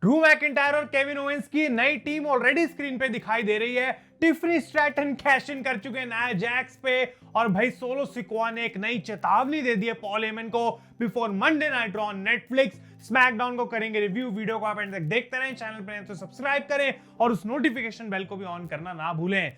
Drew McIntyre और Kevin Owens की नई टीम ऑलरेडी स्क्रीन पे दिखाई दे रही है। टिफनी स्ट्रैटन कैश इन कर चुके हैं नया जैक्स पे और भाई सोलो सिकोआ ने एक नई चेतावनी दे दी है पॉल हेमन को before Monday night raw on Netflix. SmackDown को करेंगे रिव्यू। वीडियो को आप एंड तक देखते रहें, चैनल पर तो सब्सक्राइब करें और उस नोटिफिकेशन बेल को भी ऑन करना ना भूलें।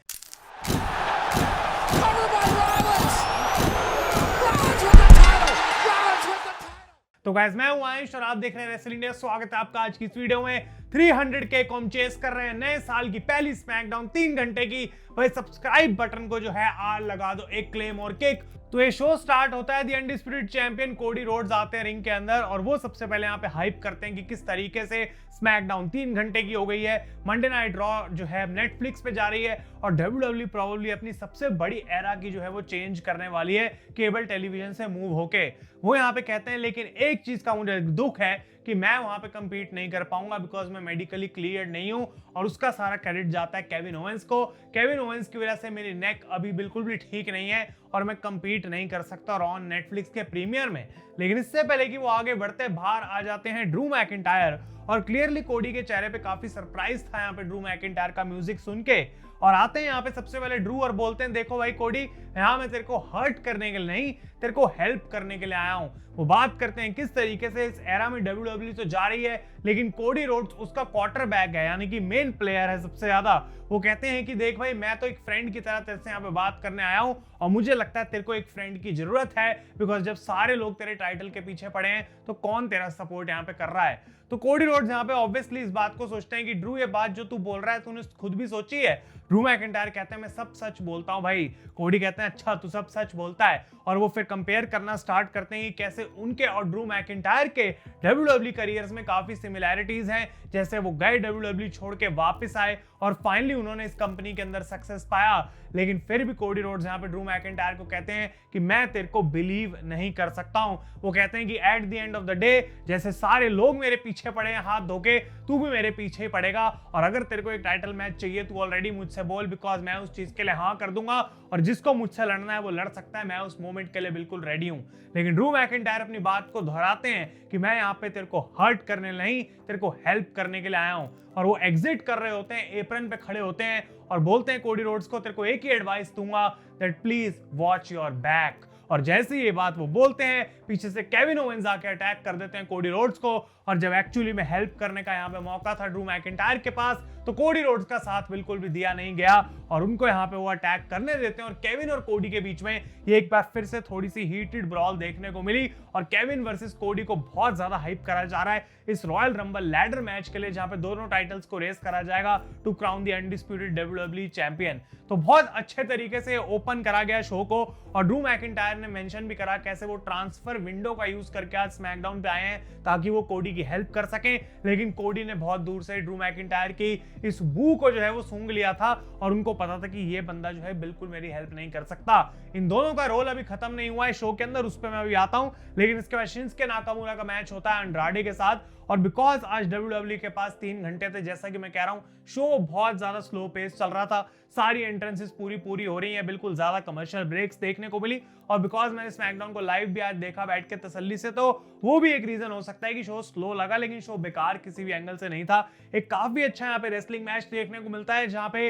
तो गाइस मैं हूं आयुष और आप देख रहे हैं रेसलिंग इंडिया। स्वागत है आपका आज की इस वीडियो में। 300K को हम चेस कर रहे हैं। नए साल की पहली स्मैकडाउन 3 घंटे की। भाई सब्सक्राइब बटन को जो है आर लगा दो, एक क्लेम और किक। तो ये शो स्टार्ट होता है। The undisputed champion Cody Rhodes आते हैं रिंग के अंदर और वो सबसे पहले यहाँ पे हाइप करते हैं कि किस तरीके से स्मैकडाउन 3 घंटे की हो गई है। मंडे नाइट रॉ जो है नेटफ्लिक्स पे जा रही है और WWE प्रोबेबली अपनी सबसे बड़ी एरा की जो है वो चेंज करने वाली है केबल टेलीविजन से मूव होके। वो यहाँ पे कहते हैं लेकिन एक चीज का मुझे दुख है कि मैं वहां पे compete नहीं कर पाऊंगा बिकॉज मैं मेडिकली क्लियर्ड नहीं हूं और उसका सारा क्रेडिट जाता है केविन ओवेंस को। केविन ओवेंस की वजह से मेरी नेक अभी बिल्कुल भी ठीक नहीं है और मैं compete नहीं कर सकता रॉ ऑन नेटफ्लिक्स के प्रीमियर में। लेकिन इससे पहले कि वो आगे बढ़ते बाहर आ जाते हैं ड्रू मैकिंटायर और क्लियरली कोडी के चेहरे पे काफी सरप्राइज था यहाँ पे ड्रू मैकिंटायर का म्यूजिक सुन के। और आते हैं यहाँ पे सबसे पहले ड्रू और बोलते हैं देखो भाई कोडी, यहाँ मैं तेरे को हर्ट करने के लिए नहीं, तेरे को हेल्प करने के लिए आया हूँ। वो बात करते हैं किस तरीके से इस एरा में WWE तो जा रही है लेकिन कोडी रोड्स उसका क्वार्टरबैक है, यानी कि मेन प्लेयर है सबसे ज्यादा। वो कहते हैं कि देख भाई मैं तो एक फ्रेंड की तरह तेरे से यहाँ पे बात करने आया हूँ और मुझे लगता है तेरे को एक फ्रेंड की जरूरत है बिकॉज जब सारे लोग तेरे टाइटल के पीछे पड़े हैं तो कौन तेरा सपोर्ट यहाँ पे कर रहा है। तो कोडी रोड्स यहाँ पे ऑब्वियसली इस बात को सोचते हैं कि ड्रू ये बात जो तू बोल रहा है तूने खुद भी सोची है। ड्रू मैकिंटायर कहते हैं मैं सब सच बोलता हूँ भाई। कोडी कहते हैं अच्छा तू सब सच बोलता है और वो फिर कंपेयर करना स्टार्ट करते हैं कि कैसे उनके और ड्रू मैकिंटायर के WWE करियर्स में काफी सिमिलैरिटीज हैं। जैसे वो गए WWE छोड़ के वापस आए और फाइनली उन्होंने इस कंपनी के अंदर सक्सेस पाया। लेकिन फिर भी कोडी रोड्स यहाँ पे ड्रू मैकिंटायर को कहते हैं कि मैं तेरे को बिलीव नहीं कर सकता हूं। वो कहते हैं कि at the end of the day जैसे सारे लोग मेरे पीछे पड़े हैं हाथ धोके, तू भी मेरे पीछे ही पड़ेगा और अगर तेरे को एक टाइटल मैच चाहिए तू ऑलरेडी मुझसे बोल बिकॉज मैं उस चीज के लिए हाँ कर दूंगा और जिसको मुझसे लड़ना है वो लड़ सकता है, मैं उस मोमेंट के लिए बिल्कुल रेडी हूं। लेकिन ड्रू मैकिंटायर अपनी बात को दोहराते हैं कि मैं यहाँ पे तेरे को हर्ट करने नहीं, तेरे को हेल्प करने के लिए आया हूं। और वो एग्जिट कर रहे होते हैं, एप्रन पे खड़े होते हैं और बोलते हैं कोडी रोड्स को तेरे को एक ही एडवाइस दूंगा that please watch your back. और जैसे ही ये बात वो बोलते हैं पीछे से केविन ओवेंस आके अटैक कर देते हैं कोडी रोड्स को और जब एक्चुअली में हेल्प करने का यहाँ पे मौका था ड्रू मैकिंटायर के पास तो कोडी रोड्स का साथ बिल्कुल भी दिया नहीं गया और उनको यहाँ पे वो अटैक करने देते हैं और केविन और कोडी के बीच में ये एक बार फिर से थोड़ी सी हीटेड ब्रॉल देखने को मिली और केविन वर्सेस कोडी को बहुत ज्यादा हाइप करा जा रहा है इस रॉयल रंबल लैडर मैच के लिए जहां पे दोनों टाइटल्स को रेस करा जाएगा to crown the undisputed WWE champion. तो बहुत अच्छे तरीके से ओपन करा गया शो को और ड्रू मैकिंटायर ने मेंशन भी करा कैसे वो ट्रांसफर विंडो का यूज करके आज स्मैकडाउन पे आए हैं ताकि वो कोडी की हेल्प कर सकें। लेकिन कोडी ने बहुत दूर से ड्रू मैकिंटायर की इस बू को जो है वो सूंघ लिया था और उनको पता था कि ये बंदा जो है बिल्कुल मेरी हेल्प नहीं कर सकता। इन दोनों का रोल अभी खत्म नहीं हुआ है शो के अंदर, उस पर मैं अभी आता हूं। लेकिन इसके बाद शिंस्के नाकामुरा का मैच होता है एंड्राडे के साथ और बिकॉज आज WWE के पास 3 घंटे थे, जैसा कि मैं कह रहा हूं शो बहुत ज्यादा स्लो पेस चल रहा था, सारी एंट्रेंसेस पूरी हो रही हैं, बिल्कुल ज्यादा कमर्शियल ब्रेक्स देखने को मिली और बिकॉज मैंने स्मैकडाउन को लाइव भी आज देखा बैठ के तसल्ली से तो वो भी एक रीजन हो सकता है कि शो स्लो लगा। लेकिन शो बेकार किसी भी एंगल से नहीं था। एक काफी अच्छा यहाँ पे रेसलिंग मैच देखने को मिलता है जहाँ पे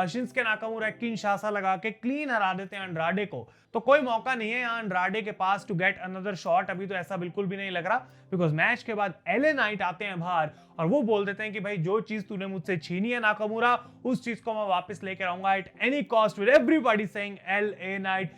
शिंस्के नाकामुरा किनशासा लगा के क्लीन हरा देते हैं एंड्राडे को। तो कोई मौका नहीं है यहाँ एंड्राडे के पास टू गेट अनदर शॉट, अभी तो ऐसा बिल्कुल भी नहीं लग रहा बिकॉज मैच के बाद LA नाइट आते हैं बाहर और वो बोल देते हैं कि भाई जो चीज तूने मुझसे छीनी है नाकामुरा उस चीज को मैं वापस लेकर आऊंगा at any cost with everybody saying LA night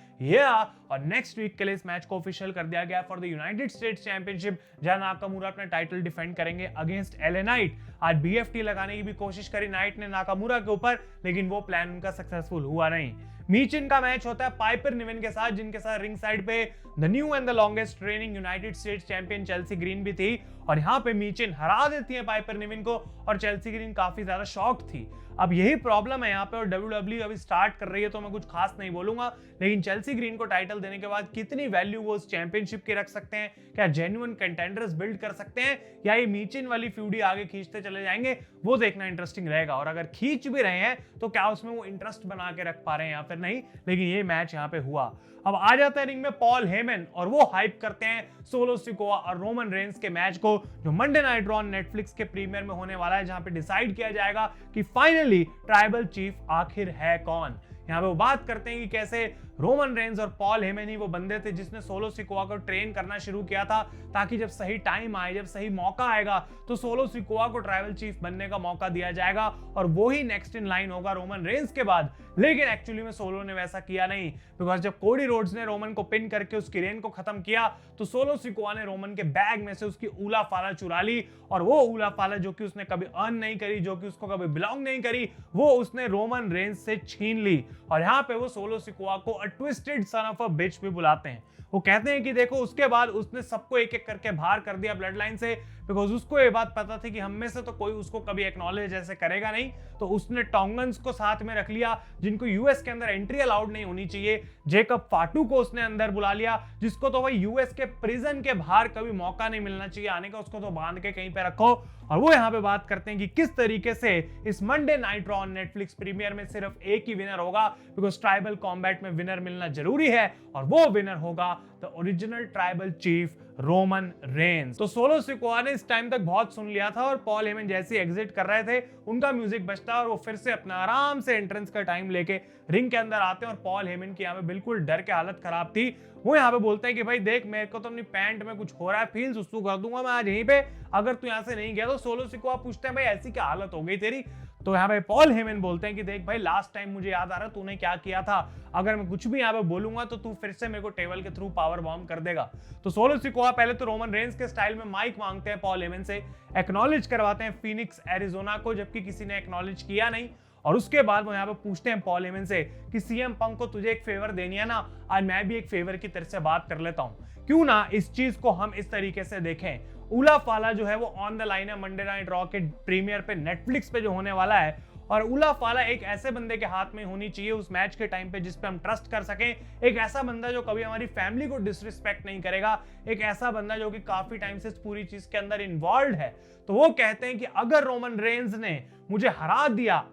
और नेक्स्ट वीक के लिए इस मैच को ऑफिशियल कर दिया गया for the United states championship जहां नाकामुरा अपना टाइटल डिफेंड करेंगे अगेंस्ट LA नाइट। आज BFT लगाने की भी कोशिश करी नाइट ने नाकामुरा के ऊपर लेकिन वो प्लान उनका सक्सेसफुल हुआ नहीं। मीचिन का मैच होता है पाइपर निवेन के साथ जिनके साथ रिंग साइड पे the new and the longest training United states champion Chelsea green भी थी और यहाँ पे मीचिन हरा देती है पाइपर निवेन को और चेल्सी ग्रीन काफी ज्यादा शॉक्ड थी। अब यही प्रॉब्लम है यहाँ पे और WWE अभी स्टार्ट कर रही है तो मैं कुछ खास नहीं बोलूंगा लेकिन चेल्सी ग्रीन को टाइटल देने के बाद कितनी वैल्यू वो उस चैंपियनशिप की रख सकते हैं, क्या जेन्युइन कंटेंडर्स बिल्ड कर सकते हैं या ये मीचिन वाली फ्यूडी आगे खींचते चले जाएंगे, वो देखना इंटरेस्टिंग रहेगा। और अगर खींच भी रहे हैं तो क्या उसमें वो इंटरेस्ट बना के रख पा रहे हैं या फिर नहीं, लेकिन ये मैच यहाँ पे हुआ। अब आ जाता है रिंग में पॉल हेमन और वो हाइप करते हैं सोलो सिकोआ और रोमन रेंस के मैच को, जो मंडे नाइट रॉ नेटफ्लिक्स के प्रीमियर में होने वाला है, जहां पे डिसाइड किया जाएगा कि फाइनली ट्राइबल चीफ आखिर है कौन। यहाँ पे वो बात करते हैं कि कैसे रोमन रेंस और पॉल हेमन ही वो बंदे थे जिसने सोलो सिकोआ को ट्रेन करना शुरू किया था, ताकि जब सही टाइम आए, जब सही मौका आएगा, तो सोलो सिकोआ को ट्राइबल चीफ बनने का मौका दिया जाएगा और वो ही नेक्स्ट इन लाइन होगा रोमन रेंस के बाद। लेकिन एक्चुअली में सोलो ने वैसा किया नहीं, बिकॉज जब कोडी रोड्स ने रोमन को पिन करके उसकी रेन को खत्म किया, तो सोलो सिकोआ ने रोमन के बैग में से उसकी ऊला फाला चुरा ली, और वो ऊला फाला जो कि उसने कभी अर्न नहीं करी, जो कि उसको कभी बिलोंग नहीं करी, वो उसने रोमन रेंस से छीन ली। और यहाँ पे वो सोलो सिकोआ को अ ट्विस्टेड सन ऑफ अ बिच भी बुलाते हैं। वो कहते हैं कि देखो, उसके बाद उसने सबको एक एक करके बाहर कर दिया ब्लड लाइन से, बिकॉज उसको ये बात पता थी कि हम में से तो कोई उसको कभी एक्नॉलेज ऐसे करेगा नहीं, तो उसने टोंगन्स को साथ में रख लिया, जिनको यूएस के अंदर एंट्री अलाउड नहीं होनी चाहिए। जेकब फाटू को उसने अंदर बुला लिया, जिसको तो भाई यूएस के प्रिजन के बाहर कभी मौका नहीं मिलना चाहिए आने का, उसको तो बांध के कहीं पे रखो। और वो यहाँ पे बात करते हैं कि किस तरीके से इस Monday night Raw Netflix premiere में सिर्फ एक ही विनर होगा, बिकॉज ट्राइबल कॉम्बैट में विनर मिलना जरूरी है, और वो विनर होगा the original tribal chief Roman Reigns. तो सोलो सिकोआ ने इस टाइम तक बहुत सुन लिया था, और पॉल हेमन जैसे एग्जिट कर रहे थे, उनका म्यूजिक बजता और वो फिर से अपना आराम से एंट्रेंस का टाइम लेके रिंग के अंदर आते हैं। और पॉल हेमन की यहाँ पे बिल्कुल डर के हालत खराब थी। वो यहाँ पे बोलते हैं कि भाई देख, मेरे को तो अपनी पैंट में कुछ हो रहा है, फील सुसु कर दूंगा मैं आज यहीं पे, अगर तू यहाँ से नहीं गया। तो सोलो सिकोआ पूछते हैं भाई ऐसी क्या हालत हो गई तेरी? तो यहाँ पे पॉल हेमन बोलते हैं कि देख भाई, लास्ट टाइम मुझे याद आ रहा तूने क्या किया था, अगर मैं कुछ भी यहाँ पे बोलूंगा तो तू फिर से मेरे को टेबल के थ्रू पावर बॉम्ब कर देगा। तो सोलो सिकोआ पहले तो रोमन रेंस के स्टाइल में माइक मांगते हैं पॉल हेमन से, एक्नॉलेज करवाते हैं फिनिक्स एरिजोना को, जबकि किसी ने एक्नॉलेज किया नहीं। और उसके बाद वो यहाँ पे पूछते हैं पॉल हेमन से कि सीएम पंक को तुझे एक फेवर देनी है ना, आज मैं भी एक फेवर की तरह से बात कर लेता हूँ, क्यों ना इस चीज को हम इस तरीके से देखें। उला फाला जो है वो ऑन द लाइन है मंडे नाइट रॉ के प्रीमियर पे नेटफ्लिक्स पे जो होने वाला है, और उला फाला एक ऐसे बंदे के हाथ में होनी चाहिए उस मैच के टाइम पे जिस पे हम ट्रस्ट कर सकें, एक ऐसा बंदा जो कभी हमारी फैमिली को डिसरिस्पेक्ट नहीं करेगा, एक ऐसा बंदा जो कि काफी टाइम से पूरी चीज के अंदर इन्वॉल्व है। तो वो कहते हैं कि अगर रोमन रेंस ने मुझे हरा दिया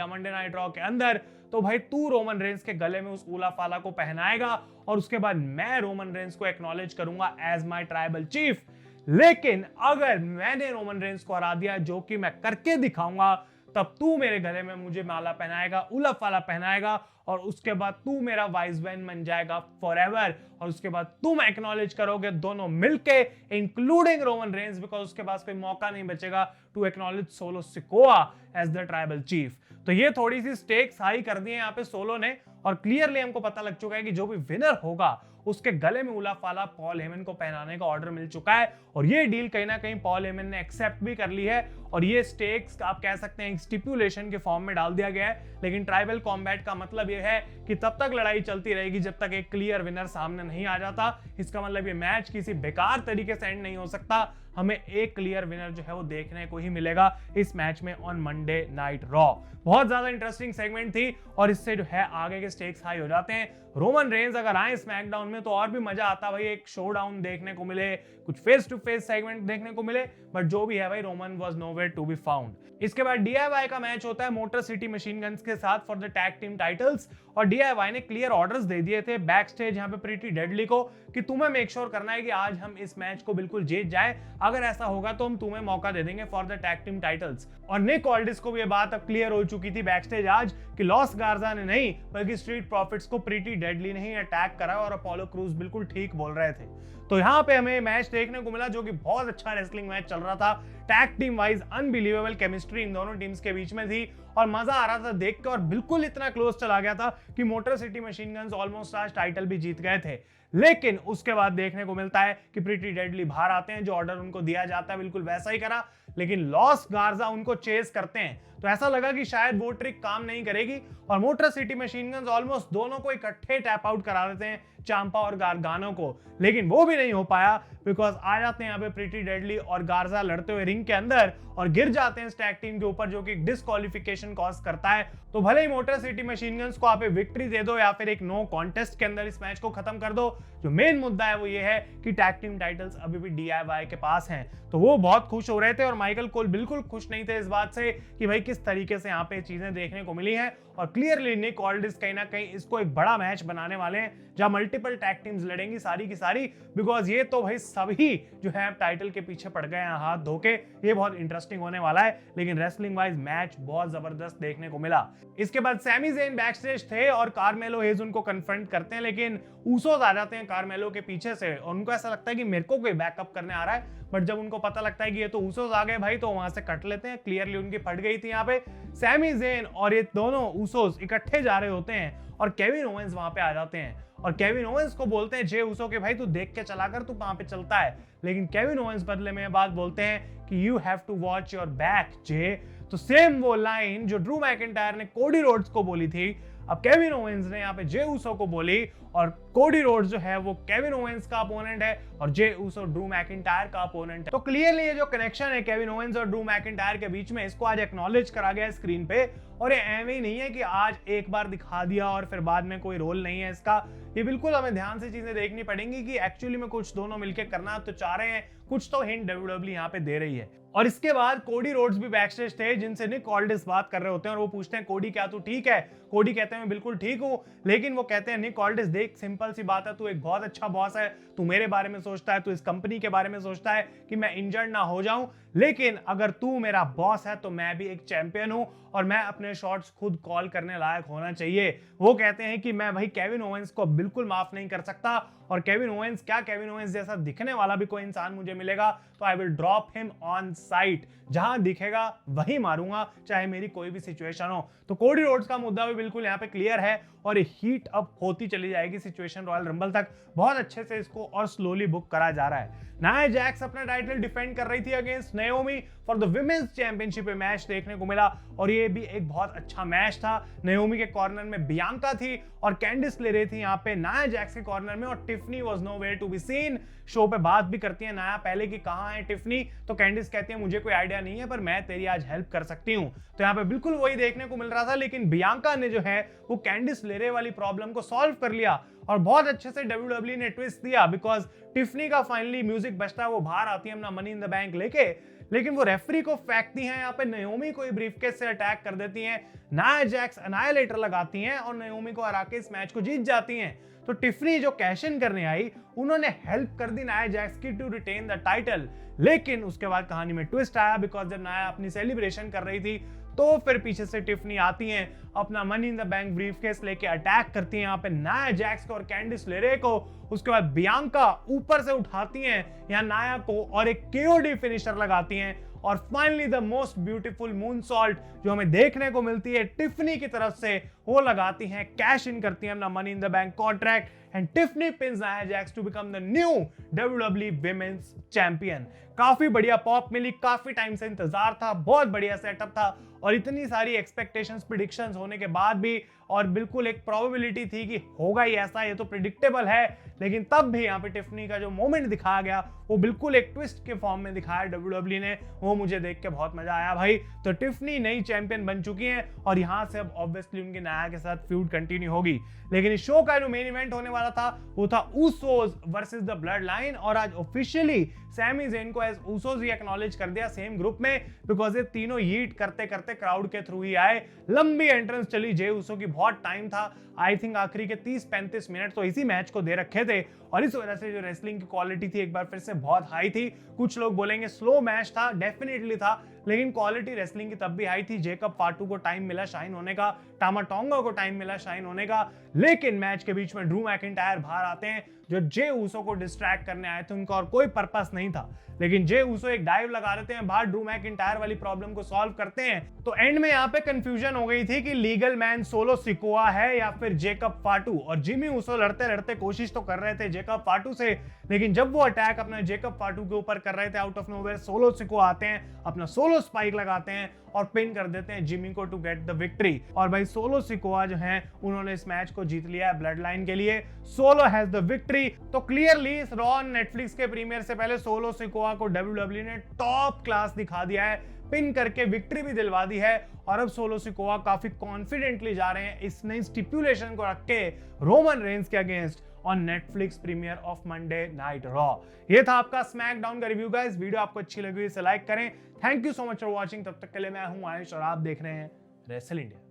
मंडे नाइट रॉ के अंदर, तो भाई तू रोमन रेंस के गले में उस उला फाला को पहनाएगा, और उसके बाद मैं रोमन रेंस को एक्नॉलेज करूंगा एज माय ट्राइबल चीफ। लेकिन अगर मैंने रोमन रेंस को हरा दिया, जो कि मैं करके दिखाऊंगा, तब तू मेरे गले में मुझे माला पहनाएगा, उला फाला पहनाएगा, और उसके बाद तू मेरा वाइस मैन बन जाएगा फॉरएवर। और उसके बाद तुम एक्नॉलेज करोगे दोनों मिलके, इंक्लूडिंग रोमन रेंस, बिकॉज उसके पास कोई मौका नहीं बचेगा to acknowledge Solo Sikoa as the tribal chief. तो ये थोड़ी सी स्टेक्स हाई कर दी है यहाँ पे सोलो ने, और क्लियरली हमको पता लग चुका है कि जो भी विनर होगा उसके गले में उला फाला पॉल हेमन को पहनाने का ऑर्डर मिल चुका है, और ये डील कहीं ना कहीं पॉल हेमन ने एक्सेप्ट भी कर ली है, और ये स्टेक्स आप कह सकते हैं स्टिपुलेशन के फॉर्म में डाल दिया गया है। लेकिन ट्राइबल कॉम्बैट का मतलब ये है कि तब तक लड़ाई चलती रहेगी जब तक एक क्लियर विनर सामने नहीं आ जाता। इसका मतलब ये मैच किसी बेकार तरीके से एंड नहीं हो सकता, हमें एक क्लियर विनर जो है वो देखने को ही मिलेगा इस मैच में ऑन मंडे नाइट रॉ। बहुत ज्यादा इंटरेस्टिंग सेगमेंट थी, और इससे जो है आगे के स्टेक्स हाई हो जाते हैं। रोमन रेंस अगर आए स्मैकडाउन में तो और भी मजा आता भाई, एक शोडाउन देखने को मिले, कुछ फेस टू फेस सेगमेंट देखने को मिले, बट जो भी है भाई, Roman was nowhere to be found. इसके बाद डीआईवाई का मैच होता है मोटर सिटी मशीन गन्स के साथ for the tag team titles, और डीआईवाई ने क्लियर ऑर्डर्स दे दिए थे बैक स्टेज यहाँ पे प्रीटी डेडली को कि तुम्हें मेक श्योर करना है कि आज हम इस मैच को बिल्कुल जीत जाए, अगर ऐसा होगा तो हम तुम्हें मौका दे देंगे for the tag team titles. और निक ऑल्डिस को भी ये बात अब क्लियर हो चुकी थी बैक स्टेज आज कि लॉस गार्जा ने नहीं, बल्कि स्ट्रीट प्रॉफिट्स को प्रीटी डेडली ने ही अटैक करा, और अपोलो क्रूज बिल्कुल ठीक बोल रहे थे। तो यहाँ पे हमें मैच देखने को मिला जो कि बहुत अच्छा रेसलिंग मैच चल रहा था, tag team wise unbelievable chemistry in दोनों टीम्स के बीच में थी, और मजा आ रहा था देख के, और बिल्कुल इतना क्लोज चला गया था कि motor city machine guns almost आज टाइटल भी जीत गए थे। लेकिन उसके बाद देखने को मिलता है कि प्रीटी डेडली बाहर आते हैं, जो ऑर्डर उनको दिया जाता है बिल्कुल वैसा ही करा, लेकिन लॉस गार्जा उनको चेस करते हैं। तो ऐसा लगा कि शायद वो ट्रिक काम नहीं करेगी, और motor city machine guns almost दोनों को इकट्ठे टैप आउट करा देते हैं, चांपा और गार्गानो को, लेकिन वो भी नहीं हो पाया, बिकॉज आ जाते हैं यहाँ पे प्रीटी डेडली और गार्जा लड़ते हुए रिंग के अंदर, और गिर जाते हैं टैग टीम के ऊपर, जो कि डिस्क्वालिफिकेशन कॉज करता है। तो भले ही मोटर सिटी मशीन गन्स को आप विक्ट्री दे दो या फिर एक नो कॉन्टेस्ट के अंदर इस मैच को खत्म कर दो, जो मेन मुद्दा है वो ये है कि टैग टीम टाइटल्स अभी भी डीआईवाई के पास हैं। तो वो बहुत खुश हो रहे थे, और माइकल कोल बिल्कुल खुश नहीं थे इस बात से कि भाई किस तरीके से यहाँ पे चीजें देखने को मिली हैं, और क्लियरली निक ऑल्डिस कहीं ना कहीं इसको एक बड़ा मैच बनाने वाले हैं जहां मल्टीपल टैग टीम्स लड़ेंगी सारी की सारी, बिकॉज ये तो भाई सभी जो है टाइटल के पीछे पड़ गए हैं हाथ धोके। ये बहुत इंटरेस्टिंग होने वाला है, लेकिन रेसलिंग वाइज मैच बहुत जबरदस्त देखने को मिला। इसके बाद सैमी ज़ेन बैकस्टेज थे और कार्मेलो हेज उनको कन्फ्रंट करते हैं, लेकिन ऊसोस आ जाते हैं कार्मेलो के पीछे से और उनको ऐसा लगता है कि मेरे को कोई बैकअप करने आ रहा है, बट जब उनको पता लगता है कि ये तो ऊसोस आ गए भाई, तो वहां से कट लेते हैं। क्लियरली उनकी फट गई थी यहाँ पे। सैमी ज़ेन और ये दोनों ऊसोस इकट्ठे जा रहे होते हैं और केविन ओवेंस वहां पे आ जाते हैं और केविन ओवेंस को बोलते हैं जे ऊसो के भाई तू देख के चला कर, तू कहां पे चलता है। लेकिन केविन ओवेंस बदले में बात बोलते हैं कि you have to watch your back जे। तो सेम वो लाइन जो ड्रू मैकिंटायर ने कोडी रोड्स को बोली थी, अब केविन ओवेंस ने यहाँ पे जे ऊसो को बोली, और कोडी रोड्स जो है वो केविन ओवेंस का अपोनेंट है और जे ऊसो ड्रू मैकिंटायर का अपोनेंट है। तो क्लियरली ये जो कनेक्शन है केविन ओवेंस और ड्रू मैकिंटायर के बीच में, इसको आज एक्नॉलेज करा गया है स्क्रीन पे। और ये एम ही नहीं है कि आज एक बार दिखा दिया और फिर बाद में कोई रोल नहीं है इसका। ये बिल्कुल हमें ध्यान से चीजें देखनी पड़ेंगी कि एक्चुअली में कुछ दोनों मिलकर करना तो चाह रहे हैं, कुछ तो हिंट डब्ल्यूडब्ल्यूई यहाँ पे दे रही है। और इसके बाद कोडी रोड्स भी बैकस्टेज थे जिनसे निक ऑल्डिस बात कर रहे होते हैं और वो पूछते हैं कोडी क्या तू ठीक है? कोडी कहते हैं मैं बिल्कुल ठीक हूँ, लेकिन वो कहते हैं निक ऑल्डिस देख सिंपल सी बात है, तू एक बहुत अच्छा बॉस है, तू मेरे बारे में सोचता है, तू इस कंपनी के बारे में सोचता है कि मैं इंजर्ड ना हो जाऊं, लेकिन अगर तू मेरा बॉस है तो मैं भी एक चैंपियन हूं और मैं अपने शॉट्स खुद कॉल करने लायक होना चाहिए। वो कहते हैं कि मैं भाई केविन ओवेंस को बिल्कुल माफ नहीं कर सकता, और केविन ओवेंस क्या, केविन ओवेंस जैसा दिखने वाला भी कोई इंसान मुझे मिलेगा तो I will drop him on site, जहां दिखेगा वहीं मारूंगा चाहे मेरी कोई भी सिचुएशन हो। तो कोडी रोड्स का मुद्दा भी बिल्कुल यहाँ पे क्लियर है और ये हीट अप होती चली जाएगी सिचुएशन रॉयल रंबल तक। बहुत अच्छे से इसको और स्लोली बुक करा जा रहा है। नाया जैक्स अपना टाइटल डिफेंड कर रही थी against Naomi for the women's championship match देखने को मिला और ये भी एक बहुत अच्छा मैच था। नाओमी के कॉर्नर में बियांका थी और कैंडिस ले रही थी यहाँ पे नाया जैक्स के कॉर्नर में, और Tiffany was nowhere to be seen. Show पे बात भी करती है नाया पहले कि कहाँ है टिफनी, तो कैंडिस कहती है मुझे कोई आइडिया नहीं है पर मैं तेरी आज हेल्प कर सकती हूँ। तो यहाँ पे बिल्कुल वही देखने को मिल रहा था, लेकिन बियांका ने जो है वो कैंडिस लेरे वाली प्रॉब्लम को सॉल्व कर लिया और बहुत अच्छे से डब्ल्यूडब्ल्यूई ने ट्विस्ट दिया, बिकॉज टिफनी का फाइनली म्यूजिक बजता है, वो बाहर आती है अपना मनी इन द बैंक लेके, लेकिन वो रेफरी को फेंकती हैं यहाँ पे, नाओमी को ब्रीफकेस से अटैक कर देती हैं, नाया जैक्स अनाइलेटर लगाती हैं और नाओमी को हरा के इस मैच को जीत जाती हैं। तो टिफनी जो कैश इन करने आई, उन्होंने हेल्प कर दी नाया जैक्स की टू रिटेन द टाइटल, लेकिन उसके बाद कहानी में ट्विस्ट आया, बिकॉज जब नाया अपनी सेलिब्रेशन कर रही थी तो फिर पीछे से टिफनी आती हैं, अपना money in the bank briefcase लेके अटैक करती हैं यहाँ पे नाया जैक्स को और कैंडिस लेरे को। उसके बाद बियांका ऊपर से उठाती हैं यहाँ नाया को और एक केओडी फिनिशर लगाती हैं, और finally the most beautiful moonsault जो हमें देखने को मिलती है टिफनी की तरफ से, वो लगाती हैं, कैश इन करती हैं अपना money in the bank contract, and Tiffany pins Naya Jax to become the new WWE women's champion. काफी बढ़िया पॉप मिली, काफी टाइम से इंतजार था, बहुत बढ़िया सेटअप था और इतनी सारी एक्सपेक्टेशंस प्रेडिक्शंस होने के बाद भी, और बिल्कुल एक प्रोबेबिलिटी थी कि होगा ही ऐसा, ये तो प्रेडिक्टेबल है, लेकिन तब भी यहाँ पे टिफनी का जो मोमेंट दिखाया गया वो बिल्कुल एक ट्विस्ट के फॉर्म में दिखाया डब्ल्यूडब्ल्यूई ने, वो मुझे देख के बहुत मजा आया भाई। तो टिफनी नई चैंपियन बन चुकी हैं और यहाँ से अब ऑब्वियसली उनके नाया के साथ फ्यूड कंटिन्यू होगी, लेकिन इस शो का जो मेन इवेंट होने वाला था वो था Usos versus the blood line, और आज ऑफिशियली सैमी ज़ेन को एज ऊसोस ही एक्नॉलेज कर दिया सेम ग्रुप में, बिकॉज ये तीनों हीट करते करते क्राउड के थ्रू ही आए। लंबी एंट्रेंस चली जे ऊसो की, बहुत टाइम था, आई थिंक आखिरी के 30-35 मिनट तो इसी मैच को दे रखे थे, और इस वजह से जो रेसलिंग की क्वालिटी थी एक बार फिर से बहुत हाई थी। कुछ लोग बोलेंगे स्लो मैच था, डेफिनेटली था, लेकिन क्वालिटी रेसलिंग की तब भी हाई थी। जेकब फाटू को टाइम मिला शाइन होने का, टामा टोंगा को टाइम मिला शाइन होने का, लेकिन मैच के बीच में ड्रू मैकिंटायर बाहर आते हैं जो जे ऊसो को डिस्ट्रैक्ट करने आए थे, उनका और कोई पर्पस नहीं था, लेकिन जे ऊसो एक डाइव लगा देते हैं बाहर, ड्रू मैकिंटायर वाली प्रॉब्लम को सॉल्व करते हैं। तो एंड में यहाँ पे कंफ्यूजन हो गई थी कि लीगल मैन सोलो सिकोआ है या फिर जेकब फाटू, और जिमी ऊसो लड़ते लड़ते कोशिश तो कर रहे थे जेकब फाटू से, लेकिन जब वो अटैक अपना जेकब फाटू के ऊपर कर रहे थे out of nowhere, solo Sikoa आते हैं, अपना सोलो स्पाइक लगाते हैं और पिन कर देते हैं जिमी को टू गेट द विक्ट्री। और भाई सोलो सिकोआ जो हैं उन्होंने इस मैच को जीत लिया है ब्लड लाइन के लिए। Solo has the victory. तो क्लियरली इस रॉ नेटफ्लिक्स के प्रीमियर से पहले सोलो सिकोआ को WWE ने टॉप क्लास दिखा दिया है, पिन करके विक्ट्री भी दिलवा दी है। और अब सोलो सिकोआ काफी कॉन्फिडेंटली जा रहे हैं इस नई स्टिपुलेशन को रख के रोमन रेंस के against on Netflix premiere of Monday night Raw. ये था आपका स्मैकडाउन का रिव्यू गाइस। वीडियो आपको अच्छी लगी इसे लाइक करें। Thank you so much for watching. तब तक के लिए मैं हूं आयुष और आप देख रहे हैं रेसल इंडिया।